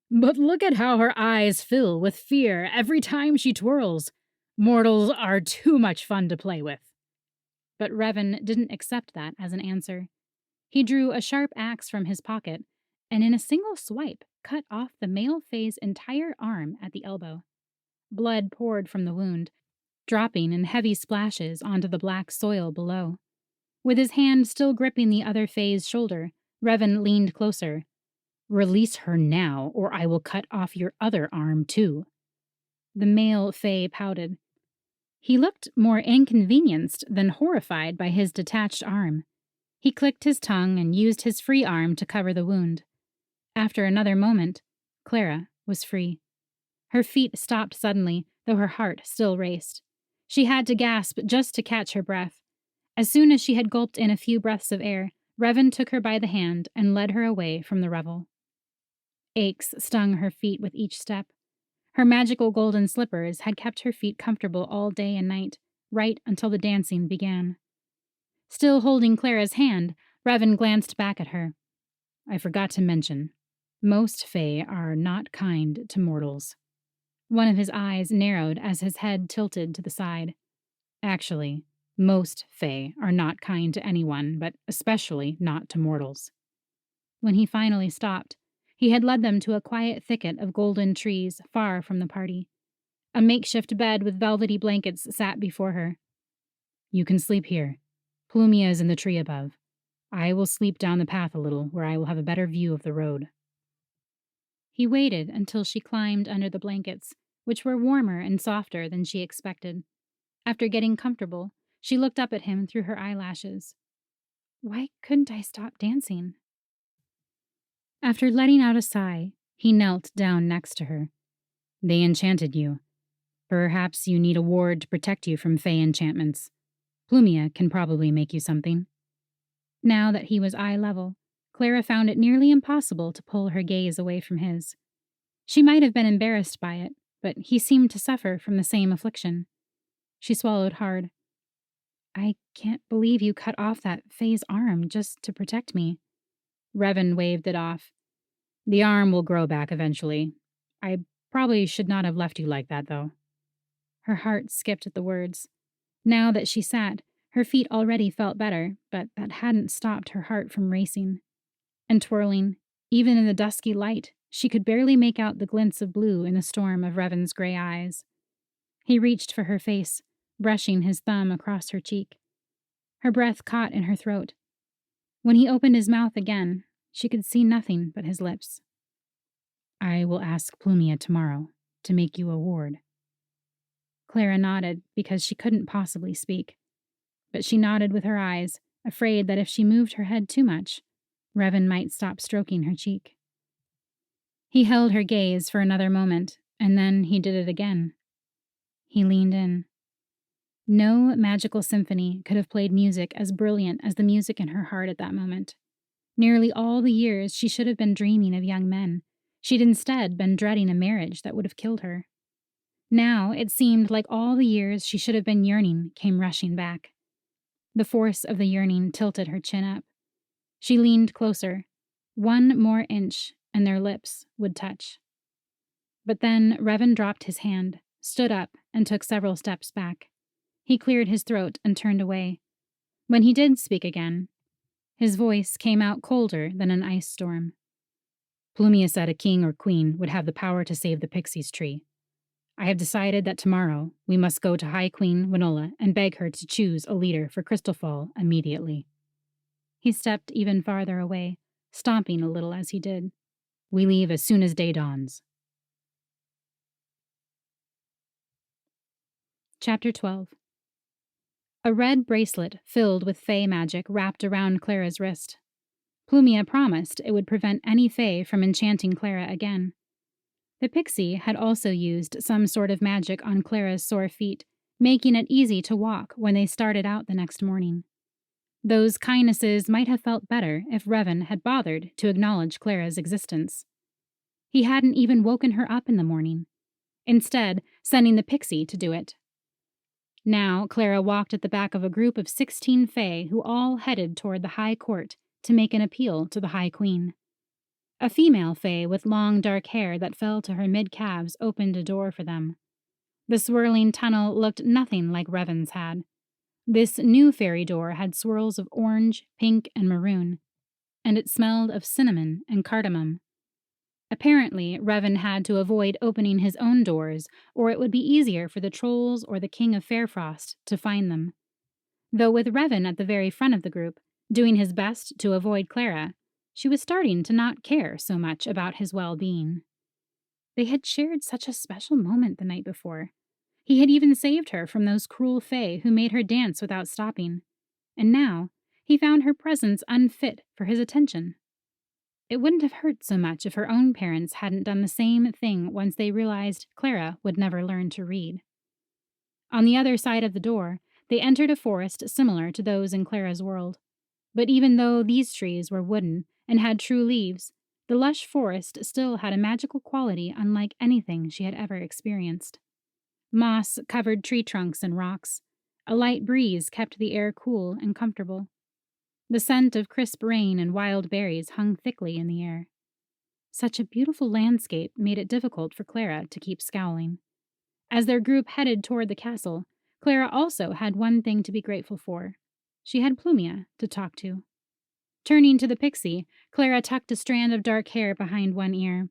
"But look at how her eyes fill with fear every time she twirls. Mortals are too much fun to play with." But Revan didn't accept that as an answer. He drew a sharp axe from his pocket and in a single swipe cut off the male fae's entire arm at the elbow. Blood poured from the wound, dropping in heavy splashes onto the black soil below. With his hand still gripping the other fae's shoulder, Revan leaned closer. "Release her now, or I will cut off your other arm too." The male fae pouted. He looked more inconvenienced than horrified by his detached arm. He clicked his tongue and used his free arm to cover the wound. After another moment, Clara was free. Her feet stopped suddenly, though her heart still raced. She had to gasp just to catch her breath. As soon as she had gulped in a few breaths of air, Revan took her by the hand and led her away from the revel. Aches stung her feet with each step. Her magical golden slippers had kept her feet comfortable all day and night, right until the dancing began. Still holding Clara's hand, Revan glanced back at her. I forgot to mention, most fae are not kind to mortals. One of his eyes narrowed as his head tilted to the side. Actually, most fae are not kind to anyone, but especially not to mortals. When he finally stopped, he had led them to a quiet thicket of golden trees far from the party. A makeshift bed with velvety blankets sat before her. You can sleep here. Plumia is in the tree above. I will sleep down the path a little, where I will have a better view of the road. He waited until she climbed under the blankets, which were warmer and softer than she expected. After getting comfortable, she looked up at him through her eyelashes. Why couldn't I stop dancing? After letting out a sigh, he knelt down next to her. They enchanted you. Perhaps you need a ward to protect you from fae enchantments. Plumia can probably make you something. Now that he was eye level, Clara found it nearly impossible to pull her gaze away from his. She might have been embarrassed by it, but he seemed to suffer from the same affliction. She swallowed hard. I can't believe you cut off that fae's arm just to protect me. Revan waved it off. The arm will grow back eventually. I probably should not have left you like that, though. Her heart skipped at the words. Now that she sat, her feet already felt better, but that hadn't stopped her heart from racing. And twirling, even in the dusky light, she could barely make out the glints of blue in the storm of Revan's gray eyes. He reached for her face, brushing his thumb across her cheek. Her breath caught in her throat. When he opened his mouth again, she could see nothing but his lips. I will ask Plumia tomorrow to make you a ward. Clara nodded because she couldn't possibly speak. But she nodded with her eyes, afraid that if she moved her head too much, Revan might stop stroking her cheek. He held her gaze for another moment, and then he did it again. He leaned in. No magical symphony could have played music as brilliant as the music in her heart at that moment. Nearly all the years she should have been dreaming of young men, she'd instead been dreading a marriage that would have killed her. Now it seemed like all the years she should have been yearning came rushing back. The force of the yearning tilted her chin up. She leaned closer. 1 more inch, and their lips would touch. But then Revan dropped his hand, stood up, and took several steps back. He cleared his throat and turned away. When he did speak again, his voice came out colder than an ice storm. Plumia said a king or queen would have the power to save the Pixie's tree. I have decided that tomorrow we must go to High Queen Winola and beg her to choose a leader for Crystalfall immediately. He stepped even farther away, stomping a little as he did. We leave as soon as day dawns. Chapter 12. A red bracelet filled with fae magic wrapped around Clara's wrist. Plumia promised it would prevent any fae from enchanting Clara again. The pixie had also used some sort of magic on Clara's sore feet, making it easy to walk when they started out the next morning. Those kindnesses might have felt better if Revan had bothered to acknowledge Clara's existence. He hadn't even woken her up in the morning, instead sending the pixie to do it. Now Clara walked at the back of a group of 16 fae who all headed toward the High Court to make an appeal to the High Queen. A female fae with long dark hair that fell to her mid-calves opened a door for them. The swirling tunnel looked nothing like Revan's had. This new fairy door had swirls of orange, pink, and maroon, and it smelled of cinnamon and cardamom. Apparently, Revan had to avoid opening his own doors, or it would be easier for the trolls or the King of Fairfrost to find them. Though with Revan at the very front of the group, doing his best to avoid Clara, she was starting to not care so much about his well-being. They had shared such a special moment the night before. He had even saved her from those cruel fae who made her dance without stopping. And now, he found her presence unfit for his attention. It wouldn't have hurt so much if her own parents hadn't done the same thing once they realized Clara would never learn to read. On the other side of the door, they entered a forest similar to those in Clara's world. But even though these trees were wooden and had true leaves, the lush forest still had a magical quality unlike anything she had ever experienced. Moss covered tree trunks and rocks. A light breeze kept the air cool and comfortable. The scent of crisp rain and wild berries hung thickly in the air. Such a beautiful landscape made it difficult for Clara to keep scowling. As their group headed toward the castle, Clara also had one thing to be grateful for. She had Plumia to talk to. Turning to the pixie, Clara tucked a strand of dark hair behind one ear.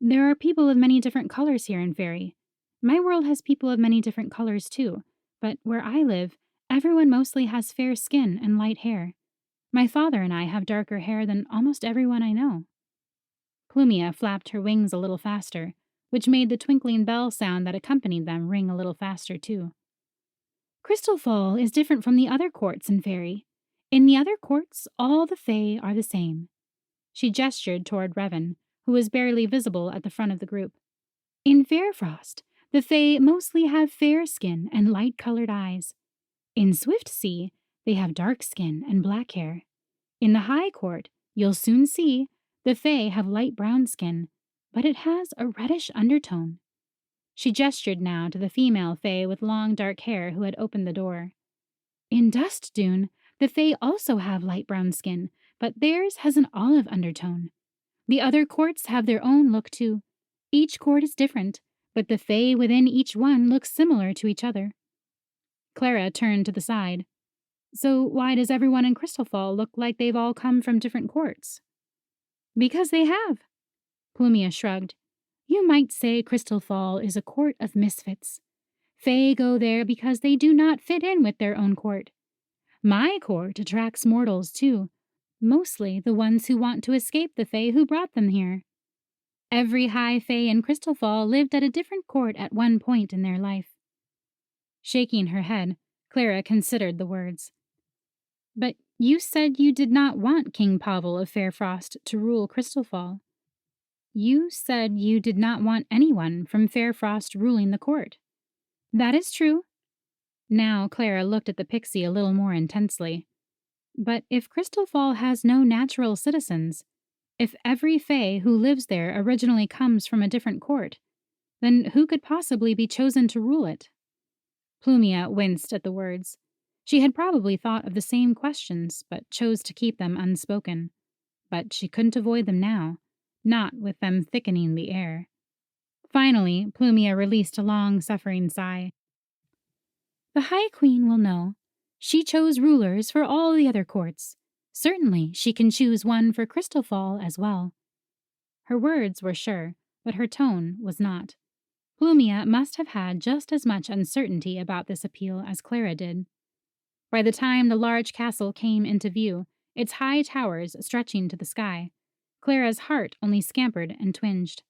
There are people of many different colors here in Faerie. My world has people of many different colors too, but where I live, everyone mostly has fair skin and light hair. My father and I have darker hair than almost everyone I know. Plumia flapped her wings a little faster, which made the twinkling bell sound that accompanied them ring a little faster too. Crystalfall is different from the other courts in Faerie. In the other courts, all the fae are the same. She gestured toward Revan, who was barely visible at the front of the group. In Fairfrost, the fae mostly have fair skin and light-colored eyes. In Swiftsea, they have dark skin and black hair. In the High Court, you'll soon see, the fae have light brown skin, but it has a reddish undertone. She gestured now to the female fae with long dark hair who had opened the door. In Dust Dune, the fae also have light brown skin, but theirs has an olive undertone. The other courts have their own look too. Each court is different, but the fae within each one look similar to each other. Clara turned to the side. So why does everyone in Crystalfall look like they've all come from different courts? Because they have. Plumia shrugged. You might say Crystalfall is a court of misfits. Fae go there because they do not fit in with their own court. My court attracts mortals too, mostly the ones who want to escape the fae who brought them here. Every high fae in Crystalfall lived at a different court at one point in their life. Shaking her head, Clara considered the words. But you said you did not want King Pavel of Fairfrost to rule Crystalfall. You said you did not want anyone from Fairfrost ruling the court. That is true. Now Clara looked at the pixie a little more intensely. But if Crystalfall has no natural citizens, if every fae who lives there originally comes from a different court, then who could possibly be chosen to rule it? Plumia winced at the words. She had probably thought of the same questions, but chose to keep them unspoken. But she couldn't avoid them now, not with them thickening the air. Finally, Plumia released a long-suffering sigh. The High Queen will know. She chose rulers for all the other courts. Certainly she can choose one for Crystalfall as well. Her words were sure, but her tone was not. Plumia must have had just as much uncertainty about this appeal as Clara did. By the time the large castle came into view, its high towers stretching to the sky, Clara's heart only scampered and twinged.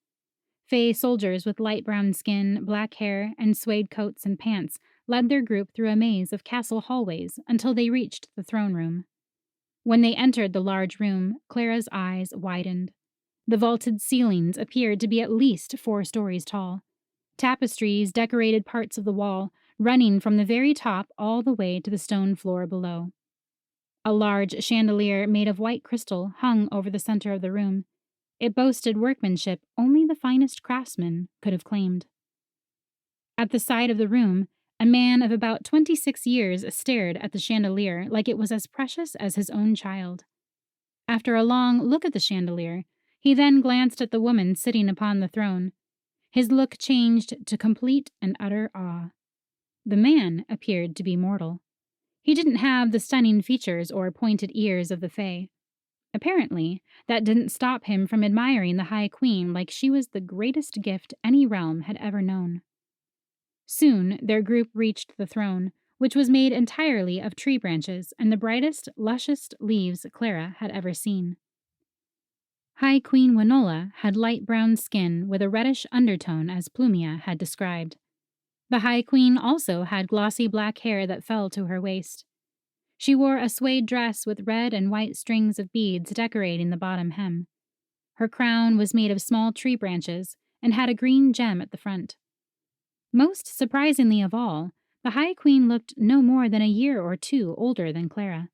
Fae soldiers with light brown skin, black hair, and suede coats and pants led their group through a maze of castle hallways until they reached the throne room. When they entered the large room, Clara's eyes widened. The vaulted ceilings appeared to be at least 4 stories tall. Tapestries decorated parts of the wall, running from the very top all the way to the stone floor below. A large chandelier made of white crystal hung over the center of the room. It boasted workmanship only the finest craftsmen could have claimed. At the side of the room, a man of about 26 years stared at the chandelier like it was as precious as his own child. After a long look at the chandelier, he then glanced at the woman sitting upon the throne. His look changed to complete and utter awe. The man appeared to be mortal. He didn't have the stunning features or pointed ears of the fae. Apparently, that didn't stop him from admiring the High Queen like she was the greatest gift any realm had ever known. Soon their group reached the throne, which was made entirely of tree branches and the brightest, lushest leaves Clara had ever seen. High Queen Winola had light brown skin with a reddish undertone as Plumia had described. The High Queen also had glossy black hair that fell to her waist. She wore a suede dress with red and white strings of beads decorating the bottom hem. Her crown was made of small tree branches and had a green gem at the front. Most surprisingly of all, the High Queen looked no more than a year or two older than Clara.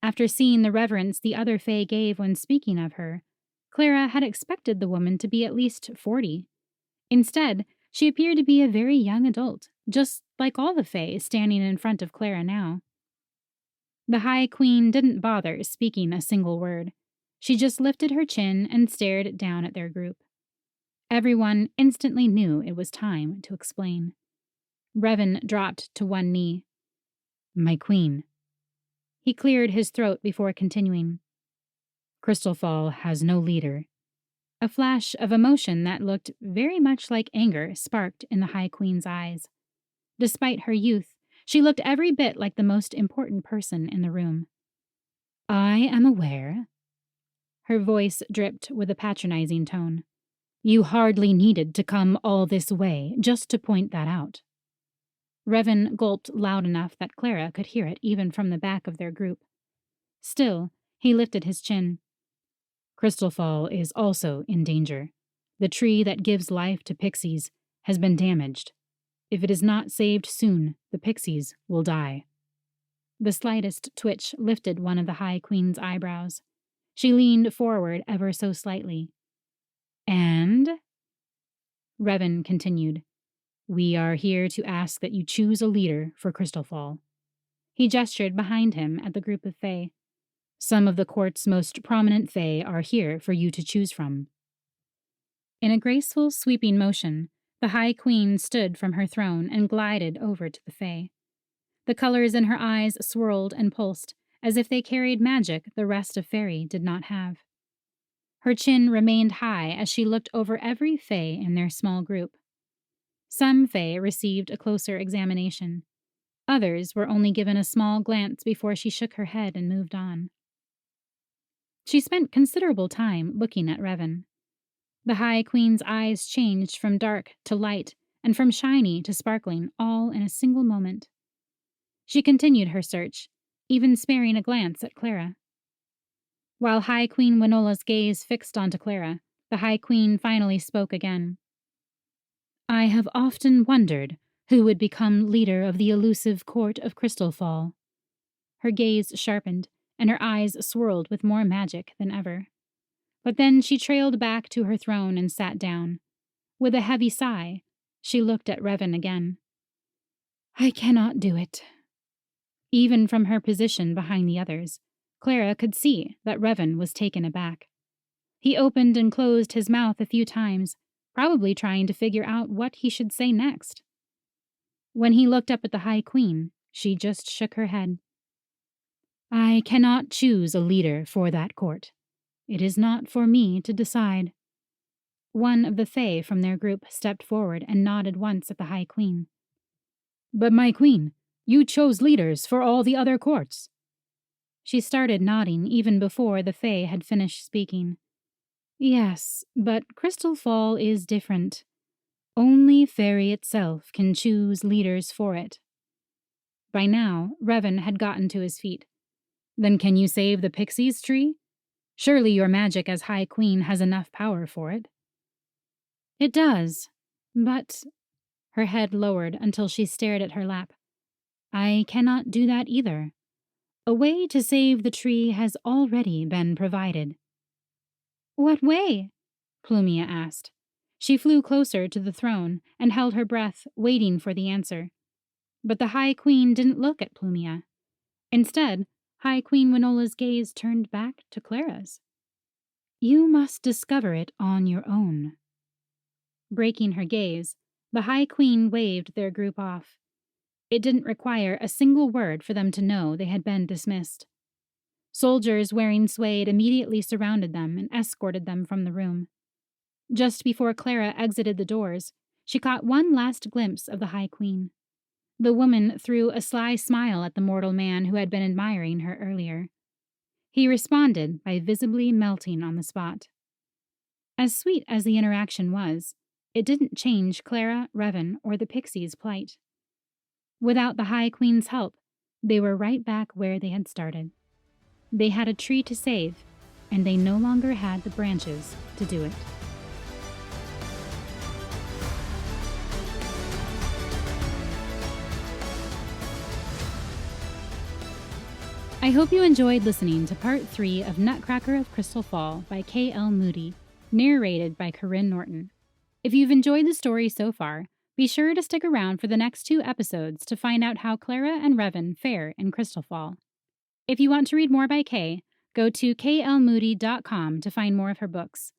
After seeing the reverence the other Fae gave when speaking of her, Clara had expected the woman to be at least 40. Instead, she appeared to be a very young adult, just like all the Fae standing in front of Clara now. The High Queen didn't bother speaking a single word. She just lifted her chin and stared down at their group. Everyone instantly knew it was time to explain. Revan dropped to one knee. "My queen." He cleared his throat before continuing. "Crystalfall has no leader." A flash of emotion that looked very much like anger sparked in the High Queen's eyes. Despite her youth, she looked every bit like the most important person in the room. "I am aware." Her voice dripped with a patronizing tone. "You hardly needed to come all this way just to point that out." Revan gulped loud enough that Clara could hear it even from the back of their group. Still, he lifted his chin. "Crystalfall is also in danger. The tree that gives life to pixies has been damaged. If it is not saved soon, the pixies will die." The slightest twitch lifted one of the High Queen's eyebrows. She leaned forward ever so slightly. "And?" Revan continued. "We are here to ask that you choose a leader for Crystalfall." He gestured behind him at the group of Fae. "Some of the court's most prominent Fae are here for you to choose from." In a graceful, sweeping motion, the High Queen stood from her throne and glided over to the Fae. The colors in her eyes swirled and pulsed, as if they carried magic the rest of faerie did not have. Her chin remained high as she looked over every Fae in their small group. Some Fae received a closer examination. Others were only given a small glance before she shook her head and moved on. She spent considerable time looking at Revan. The High Queen's eyes changed from dark to light and from shiny to sparkling all in a single moment. She continued her search, even sparing a glance at Clara. While High Queen Winola's gaze fixed onto Clara, the High Queen finally spoke again. "I have often wondered who would become leader of the elusive court of Crystalfall." Her gaze sharpened, and her eyes swirled with more magic than ever. But then she trailed back to her throne and sat down. With a heavy sigh, she looked at Revan again. "I cannot do it." Even from her position behind the others, Clara could see that Revan was taken aback. He opened and closed his mouth a few times, probably trying to figure out what he should say next. When he looked up at the High Queen, she just shook her head. "I cannot choose a leader for that court. It is not for me to decide." One of the Fae from their group stepped forward and nodded once at the High Queen. "But my queen, you chose leaders for all the other courts." She started nodding even before the Fae had finished speaking. "Yes, but Crystalfall is different. Only faerie itself can choose leaders for it." By now, Revan had gotten to his feet. "Then can you save the Pixies tree? Surely your magic as High Queen has enough power for it." "It does, but—" Her head lowered until she stared at her lap. "I cannot do that either. A way to save the tree has already been provided." "What way?" Plumia asked. She flew closer to the throne and held her breath, waiting for the answer. But the High Queen didn't look at Plumia. Instead, High Queen Winola's gaze turned back to Clara's. "You must discover it on your own." Breaking her gaze, the High Queen waved their group off. It didn't require a single word for them to know they had been dismissed. Soldiers wearing suede immediately surrounded them and escorted them from the room. Just before Clara exited the doors, she caught one last glimpse of the High Queen. The woman threw a sly smile at the mortal man who had been admiring her earlier. He responded by visibly melting on the spot. As sweet as the interaction was, it didn't change Clara, Revan, or the Pixies' plight. Without the High Queen's help, they were right back where they had started. They had a tree to save, and they no longer had the branches to do it. I hope you enjoyed listening to Part 3 of Nutcracker of Crystalfall by K.L. Moody, narrated by Karyne Norton. If you've enjoyed the story so far, be sure to stick around for the next 2 episodes to find out how Clara and Revan fare in Crystalfall. If you want to read more by Kay, go to klmoody.com to find more of her books.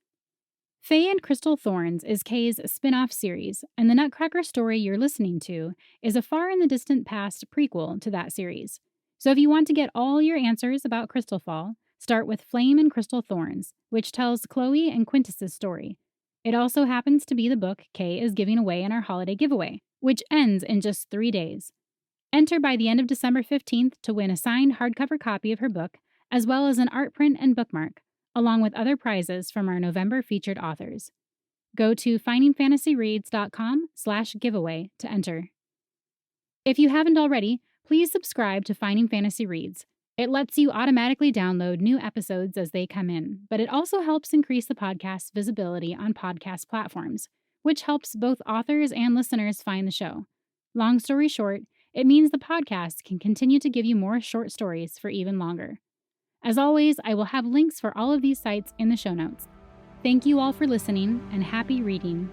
Fae and Crystal Thorns is Kay's spin-off series, and the Nutcracker story you're listening to is a far-in-the-distant past prequel to that series. So if you want to get all your answers about Crystalfall, start with Flame and Crystal Thorns, which tells Chloe and Quintus's story. It also happens to be the book Kay is giving away in our holiday giveaway, which ends in just 3 days. Enter by the end of December 15th to win a signed hardcover copy of her book, as well as an art print and bookmark, along with other prizes from our November featured authors. Go to findingfantasyreads.com/giveaway to enter. If you haven't already, please subscribe to Finding Fantasy Reads. It lets you automatically download new episodes as they come in, but it also helps increase the podcast's visibility on podcast platforms, which helps both authors and listeners find the show. Long story short, it means the podcast can continue to give you more short stories for even longer. As always, I will have links for all of these sites in the show notes. Thank you all for listening, and happy reading.